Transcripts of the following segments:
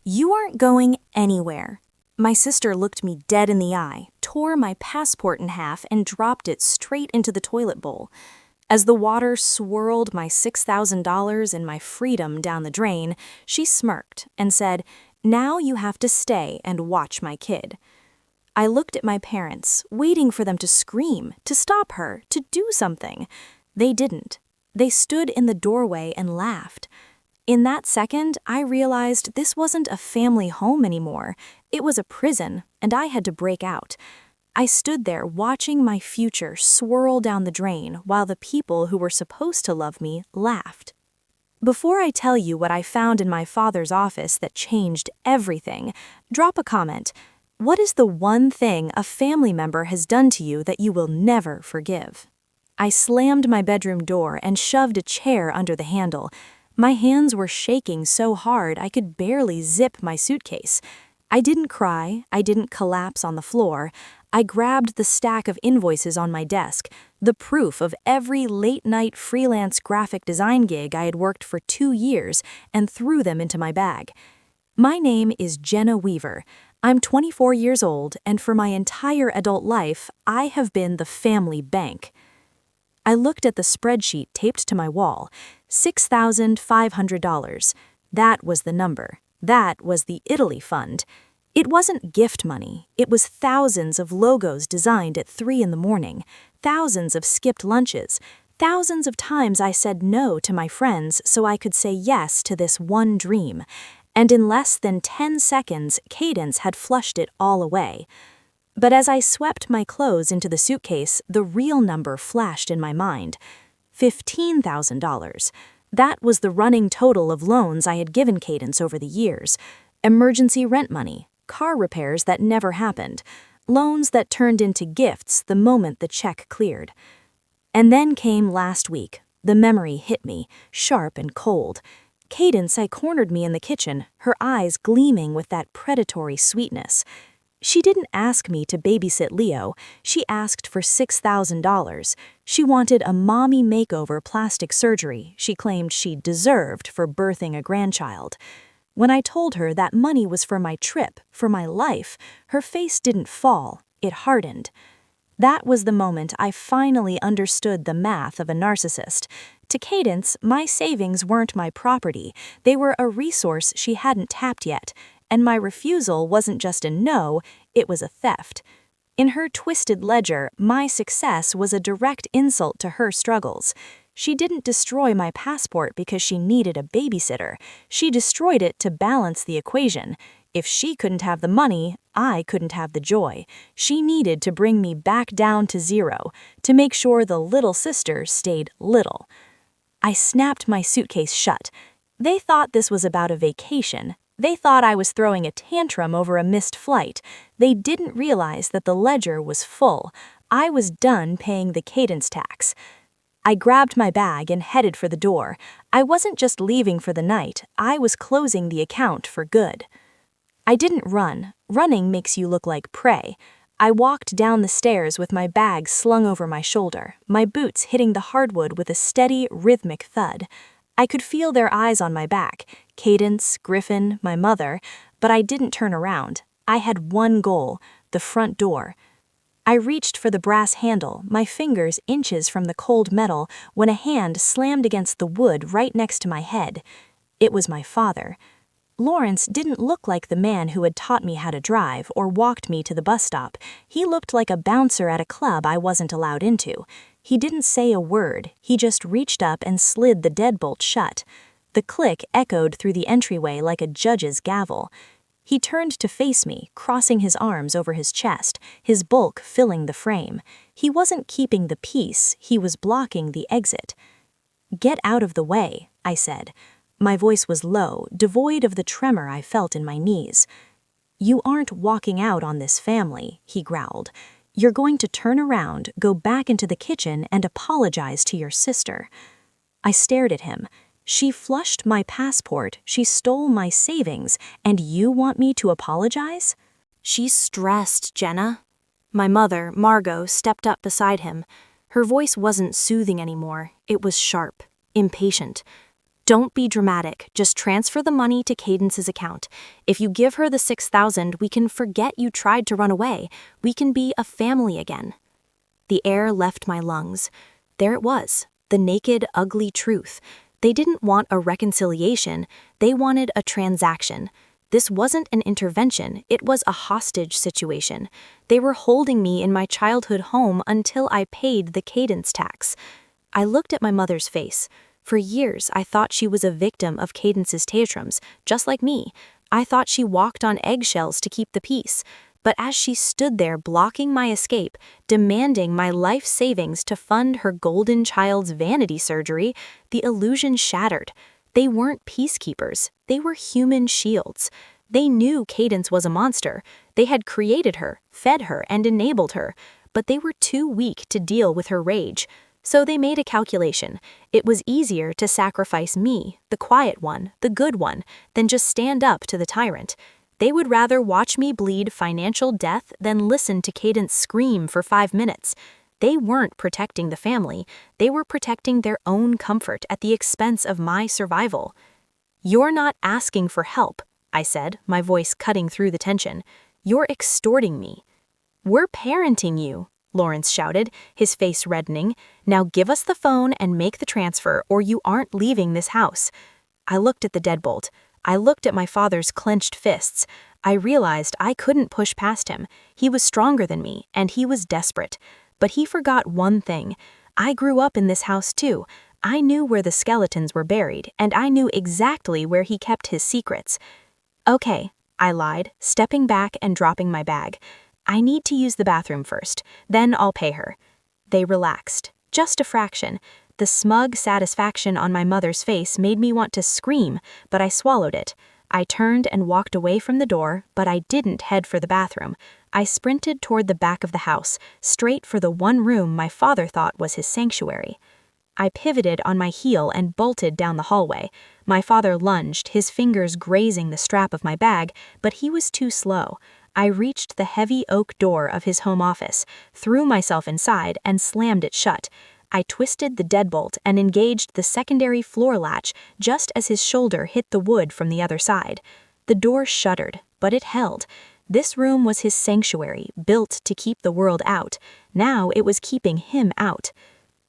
You aren't going anywhere. My sister looked me dead in the eye, tore my passport in half, and dropped it straight into the toilet bowl. As the water swirled my $6,000 and my freedom down the drain, she smirked and said, "Now you have to stay and watch my kid." I looked at my parents, waiting for them to scream, to stop her, to do something. They didn't. They stood in the doorway and laughed. In that second, I realized this wasn't a family home anymore. It was a prison, and I had to break out. I stood there watching my future swirl down the drain while the people who were supposed to love me laughed. Before I tell you what I found in my father's office that changed everything, drop a comment. What is the one thing a family member has done to you that you will never forgive? I slammed my bedroom door and shoved a chair under the handle. My hands were shaking so hard I could barely zip my suitcase. I didn't cry, I didn't collapse on the floor. I grabbed the stack of invoices on my desk, the proof of every late-night freelance graphic design gig I had worked for 2 years, and threw them into my bag. My name is Jenna Weaver. I'm 24 years old, and for my entire adult life, I have been the family bank. I looked at the spreadsheet taped to my wall. $6,500. That was the number. That was the Italy fund. It wasn't gift money. It was thousands of logos designed at 3 in the morning, thousands of skipped lunches, thousands of times I said no to my friends so I could say yes to this one dream. And in less than 10 seconds, Cadence had flushed it all away. But as I swept my clothes into the suitcase, the real number flashed in my mind. $15,000. That was the running total of loans I had given Cadence over the years. Emergency rent money, car repairs that never happened, loans that turned into gifts the moment the check cleared. And then came last week. The memory hit me, sharp and cold. Cadence had cornered me in the kitchen, her eyes gleaming with that predatory sweetness. She didn't ask me to babysit Leo. She asked for $6,000. She wanted a mommy makeover plastic surgery she claimed she deserved for birthing a grandchild. When I told her that money was for my trip, for my life, her face didn't fall, it hardened. That was the moment I finally understood the math of a narcissist. To Cadence, my savings weren't my property. They were a resource she hadn't tapped yet, and my refusal wasn't just a no, it was a theft. In her twisted ledger, my success was a direct insult to her struggles. She didn't destroy my passport because she needed a babysitter. She destroyed it to balance the equation. If she couldn't have the money, I couldn't have the joy. She needed to bring me back down to zero, to make sure the little sister stayed little. I snapped my suitcase shut. They thought this was about a vacation. They thought I was throwing a tantrum over a missed flight. They didn't realize that the ledger was full. I was done paying the Cadence tax. I grabbed my bag and headed for the door. I wasn't just leaving for the night, I was closing the account for good. I didn't run. Running makes you look like prey. I walked down the stairs with my bag slung over my shoulder, my boots hitting the hardwood with a steady, rhythmic thud. I could feel their eyes on my back, Cadence, Griffin, my mother, but I didn't turn around. I had one goal, the front door. I reached for the brass handle, my fingers inches from the cold metal, when a hand slammed against the wood right next to my head. It was my father. Lawrence didn't look like the man who had taught me how to drive or walked me to the bus stop. He looked like a bouncer at a club I wasn't allowed into. He didn't say a word, he just reached up and slid the deadbolt shut. The click echoed through the entryway like a judge's gavel. He turned to face me, crossing his arms over his chest, his bulk filling the frame. He wasn't keeping the peace, he was blocking the exit. "Get out of the way," I said. My voice was low, devoid of the tremor I felt in my knees. "You aren't walking out on this family," he growled. "You're going to turn around, go back into the kitchen, and apologize to your sister." I stared at him. "She flushed my passport, she stole my savings, and you want me to apologize?" "She's stressed, Jenna." My mother, Margot, stepped up beside him. Her voice wasn't soothing anymore, it was sharp, impatient. Don't be dramatic. Just transfer the money to Cadence's account. If you give her the $6,000, we can forget you tried to run away. We can be a family again." The air left my lungs. There it was, the naked, ugly truth. They didn't want a reconciliation. They wanted a transaction. This wasn't an intervention. It was a hostage situation. They were holding me in my childhood home until I paid the Cadence tax. I looked at my mother's face. For years, I thought she was a victim of Cadence's tantrums, just like me. I thought she walked on eggshells to keep the peace. But as she stood there blocking my escape, demanding my life savings to fund her golden child's vanity surgery, the illusion shattered. They weren't peacekeepers. They were human shields. They knew Cadence was a monster. They had created her, fed her, and enabled her. But they were too weak to deal with her rage. So they made a calculation. It was easier to sacrifice me, the quiet one, the good one, than just stand up to the tyrant. They would rather watch me bleed financial death than listen to Cadence scream for 5 minutes. They weren't protecting the family. They were protecting their own comfort at the expense of my survival. "You're not asking for help," I said, my voice cutting through the tension. "You're extorting me." "We're parenting you," Lawrence shouted, his face reddening. "Now give us the phone and make the transfer, or you aren't leaving this house." I looked at the deadbolt. I looked at my father's clenched fists. I realized I couldn't push past him. He was stronger than me, and he was desperate. But he forgot one thing. I grew up in this house too. I knew where the skeletons were buried, and I knew exactly where he kept his secrets. "Okay," I lied, stepping back and dropping my bag. "I need to use the bathroom first, then I'll pay her." They relaxed, just a fraction. The smug satisfaction on my mother's face made me want to scream, but I swallowed it. I turned and walked away from the door, but I didn't head for the bathroom. I sprinted toward the back of the house, straight for the one room my father thought was his sanctuary. I pivoted on my heel and bolted down the hallway. My father lunged, his fingers grazing the strap of my bag, but he was too slow. I reached the heavy oak door of his home office, threw myself inside, and slammed it shut. I twisted the deadbolt and engaged the secondary floor latch just as his shoulder hit the wood from the other side. The door shuddered, but it held. This room was his sanctuary, built to keep the world out. Now it was keeping him out.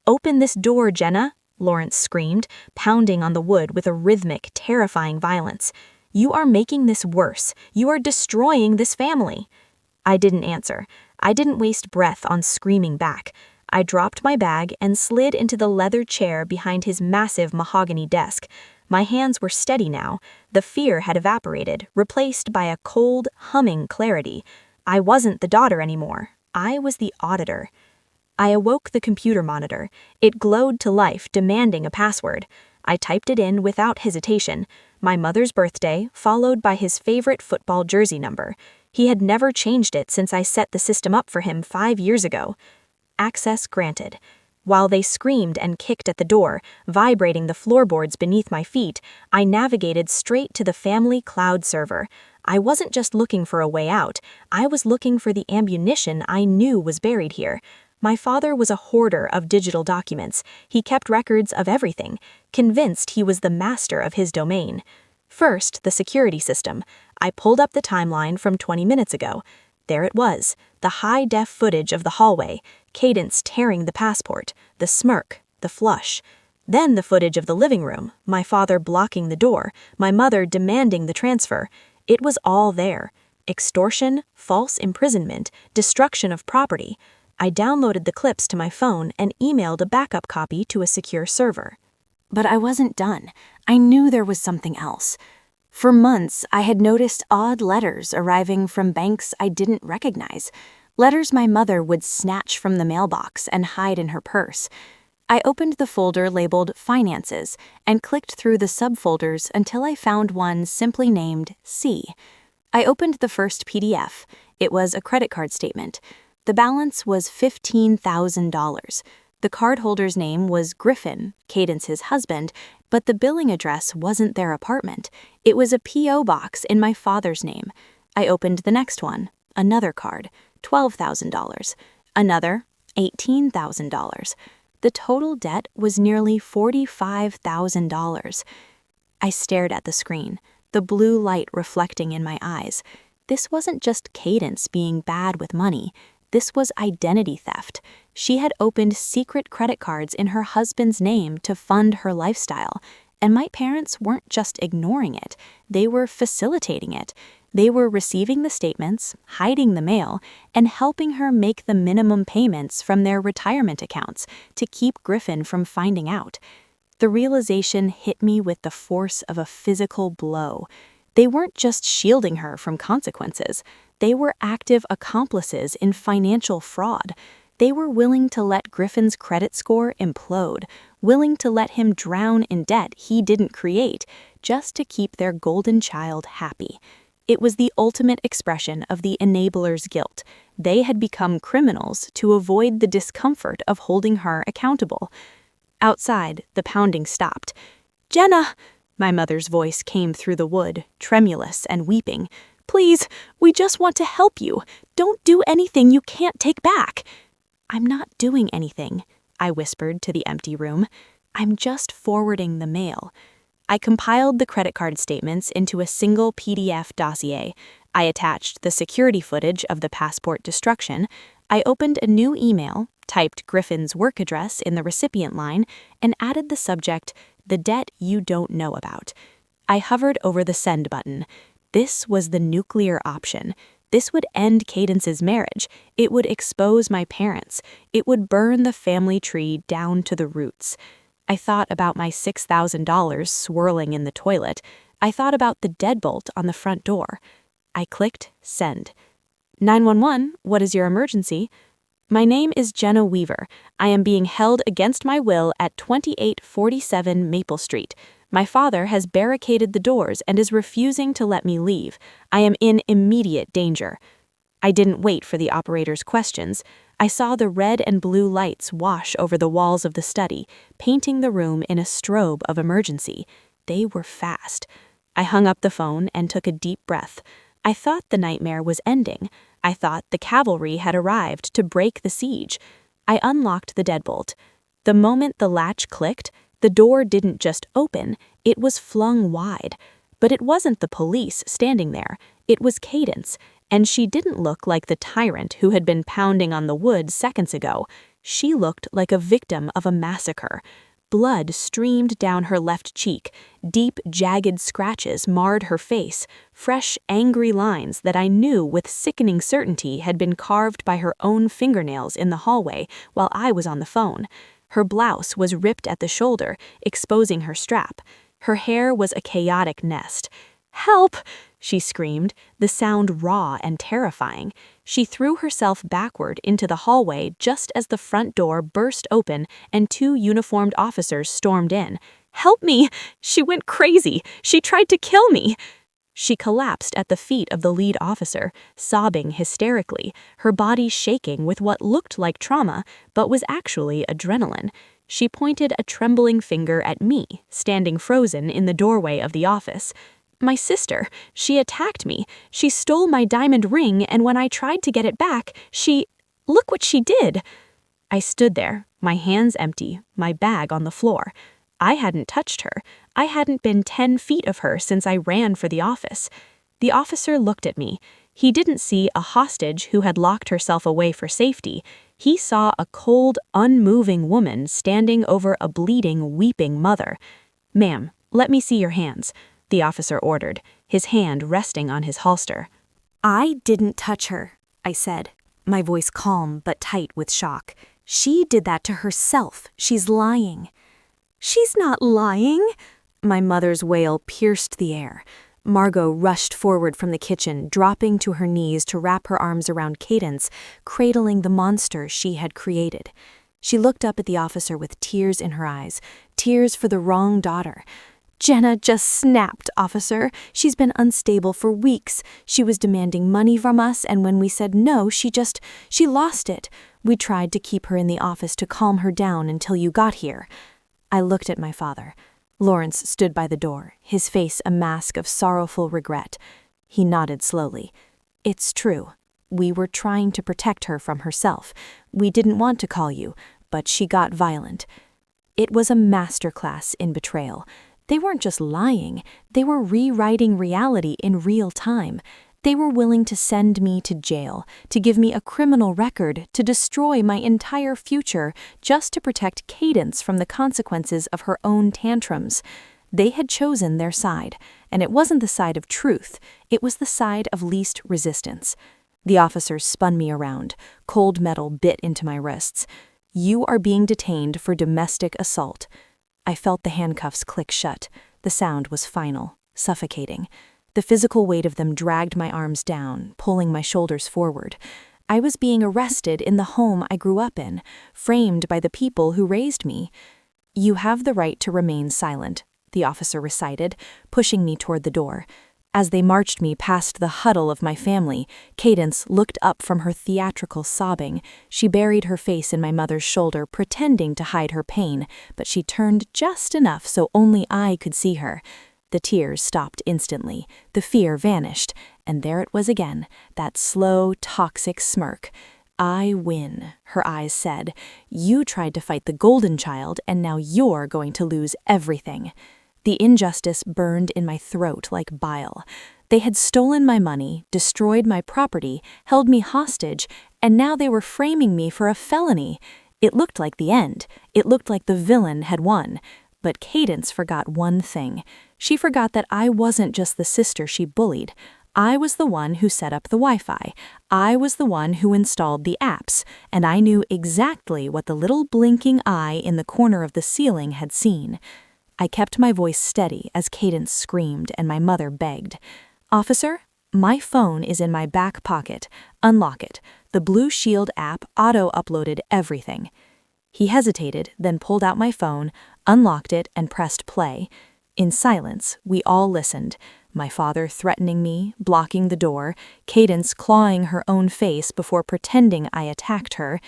"Open this door, Jenna," Lawrence screamed, pounding on the wood with a rhythmic, terrifying violence. "You are making this worse. You are destroying this family." I didn't answer. I didn't waste breath on screaming back. I dropped my bag and slid into the leather chair behind his massive mahogany desk. My hands were steady now. The fear had evaporated, replaced by a cold, humming clarity. I wasn't the daughter anymore. I was the auditor. I awoke the computer monitor. It glowed to life, demanding a password. I typed it in without hesitation. My mother's birthday, followed by his favorite football jersey number. He had never changed it since I set the system up for him 5 years ago. Access granted. While they screamed and kicked at the door, vibrating the floorboards beneath my feet, I navigated straight to the family cloud server. I wasn't just looking for a way out. I was looking for the ammunition I knew was buried here. My father was a hoarder of digital documents. He kept records of everything, convinced he was the master of his domain. First, the security system. I pulled up the timeline from 20 minutes ago. There it was, the high-def footage of the hallway, Cadence tearing the passport, the smirk, the flush. Then the footage of the living room, my father blocking the door, my mother demanding the transfer. It was all there. Extortion, false imprisonment, destruction of property. I downloaded the clips to my phone and emailed a backup copy to a secure server. But I wasn't done. I knew there was something else. For months, I had noticed odd letters arriving from banks I didn't recognize. Letters my mother would snatch from the mailbox and hide in her purse. I opened the folder labeled Finances and clicked through the subfolders until I found one simply named C. I opened the first PDF. It was a credit card statement. The balance was $15,000. The cardholder's name was Griffin, Cadence's husband, but the billing address wasn't their apartment. It was a P.O. box in my father's name. I opened the next one, another card, $12,000. Another, $18,000. The total debt was nearly $45,000. I stared at the screen, the blue light reflecting in my eyes. This wasn't just Cadence being bad with money. This was identity theft. She had opened secret credit cards in her husband's name to fund her lifestyle. And my parents weren't just ignoring it, they were facilitating it. They were receiving the statements, hiding the mail, and helping her make the minimum payments from their retirement accounts to keep Griffin from finding out. The realization hit me with the force of a physical blow. They weren't just shielding her from consequences. They were active accomplices in financial fraud. They were willing to let Griffin's credit score implode, willing to let him drown in debt he didn't create, just to keep their golden child happy. It was the ultimate expression of the enabler's guilt. They had become criminals to avoid the discomfort of holding her accountable. Outside, the pounding stopped. "Jenna!" My mother's voice came through the wood, tremulous and weeping. "Please, we just want to help you. Don't do anything you can't take back." "I'm not doing anything," I whispered to the empty room. "I'm just forwarding the mail." I compiled the credit card statements into a single PDF dossier. I attached the security footage of the passport destruction. I opened a new email, typed Griffin's work address in the recipient line, and added the subject, "The debt you don't know about." I hovered over the send button. This was the nuclear option. This would end Cadence's marriage. It would expose my parents. It would burn the family tree down to the roots. I thought about my $6,000 swirling in the toilet. I thought about the deadbolt on the front door. I clicked send. 911, what is your emergency? My name is Jenna Weaver. I am being held against my will at 2847 Maple Street. My father has barricaded the doors and is refusing to let me leave. I am in immediate danger. I didn't wait for the operator's questions. I saw the red and blue lights wash over the walls of the study, painting the room in a strobe of emergency. They were fast. I hung up the phone and took a deep breath. I thought the nightmare was ending. I thought the cavalry had arrived to break the siege. I unlocked the deadbolt. The moment the latch clicked, the door didn't just open, it was flung wide. But it wasn't the police standing there. It was Cadence. And she didn't look like the tyrant who had been pounding on the wood seconds ago. She looked like a victim of a massacre. Blood streamed down her left cheek. Deep, jagged scratches marred her face, fresh, angry lines that I knew with sickening certainty had been carved by her own fingernails in the hallway while I was on the phone. Her blouse was ripped at the shoulder, exposing her strap. Her hair was a chaotic nest. "Help!" she screamed, the sound raw and terrifying. She threw herself backward into the hallway just as the front door burst open and two uniformed officers stormed in. "Help me! She went crazy! She tried to kill me!" She collapsed at the feet of the lead officer, sobbing hysterically, her body shaking with what looked like trauma, but was actually adrenaline. She pointed a trembling finger at me, standing frozen in the doorway of the office. "My sister, she attacked me. She stole my diamond ring, and when I tried to get it back, look what she did." I stood there, my hands empty, my bag on the floor. I hadn't touched her. I hadn't been 10 feet of her since I ran for the office. The officer looked at me. He didn't see a hostage who had locked herself away for safety. He saw a cold, unmoving woman standing over a bleeding, weeping mother. "Ma'am, let me see your hands," the officer ordered, his hand resting on his holster. "I didn't touch her," I said, my voice calm but tight with shock. "She did that to herself. She's lying." "She's not lying!" My mother's wail pierced the air. Margot rushed forward from the kitchen, dropping to her knees to wrap her arms around Cadence, cradling the monster she had created. She looked up at the officer with tears in her eyes, tears for the wrong daughter. "Jenna just snapped, officer. She's been unstable for weeks. She was demanding money from us, and when we said no, she lost it. We tried to keep her in the office to calm her down until you got here." I looked at my father. Lawrence stood by the door, his face a mask of sorrowful regret. He nodded slowly. "It's true. We were trying to protect her from herself. We didn't want to call you, but she got violent. It was a masterclass in betrayal. They weren't just lying, they were rewriting reality in real time. They were willing to send me to jail, to give me a criminal record, to destroy my entire future, just to protect Cadence from the consequences of her own tantrums. They had chosen their side, and it wasn't the side of truth, it was the side of least resistance. The officers spun me around. Cold metal bit into my wrists. "You are being detained for domestic assault." I felt the handcuffs click shut. The sound was final, suffocating. The physical weight of them dragged my arms down, pulling my shoulders forward. I was being arrested in the home I grew up in, framed by the people who raised me. "You have the right to remain silent," the officer recited, pushing me toward the door. As they marched me past the huddle of my family, Cadence looked up from her theatrical sobbing. She buried her face in my mother's shoulder, pretending to hide her pain, but she turned just enough so only I could see her. The tears stopped instantly, the fear vanished, and there it was again, that slow, toxic smirk. "I win," her eyes said. "You tried to fight the golden child, and now you're going to lose everything." The injustice burned in my throat like bile. They had stolen my money, destroyed my property, held me hostage, and now they were framing me for a felony. It looked like the end. It looked like the villain had won. But Cadence forgot one thing. She forgot that I wasn't just the sister she bullied. I was the one who set up the Wi-Fi. I was the one who installed the apps, and I knew exactly what the little blinking eye in the corner of the ceiling had seen. I kept my voice steady as Cadence screamed and my mother begged. "Officer, my phone is in my back pocket. Unlock it." The Blue Shield app auto-uploaded everything. He hesitated, then pulled out my phone, unlocked it, and pressed play. In silence, we all listened. My father threatening me, blocking the door, Cadence clawing her own face before pretending I attacked her.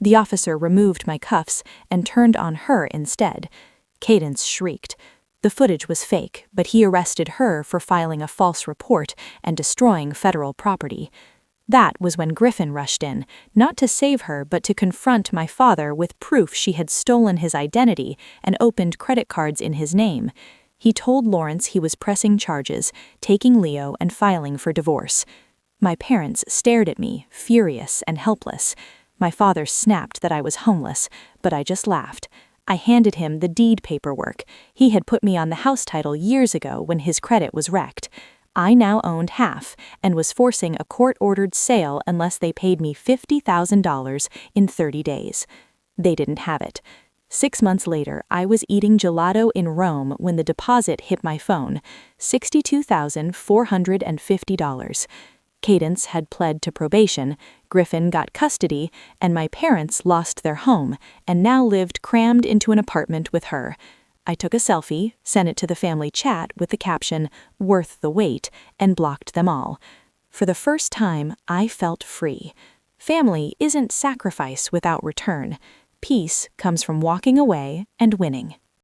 The officer removed my cuffs and turned on her instead. Cadence shrieked. The footage was fake, but he arrested her for filing a false report and destroying federal property. That was when Griffin rushed in, not to save her but to confront my father with proof she had stolen his identity and opened credit cards in his name. He told Lawrence he was pressing charges, taking Leo, and filing for divorce. My parents stared at me, furious and helpless. My father snapped that I was homeless, but I just laughed. I handed him the deed paperwork. He had put me on the house title years ago when his credit was wrecked. I now owned half and was forcing a court-ordered sale unless they paid me $50,000 in 30 days. They didn't have it. 6 months later, I was eating gelato in Rome when the deposit hit my phone, $62,450. Cadence had pled to probation, Griffin got custody, and my parents lost their home and now lived crammed into an apartment with her. I took a selfie, sent it to the family chat with the caption, "Worth the wait," and blocked them all. For the first time, I felt free. Family isn't sacrifice without return. Peace comes from walking away and winning.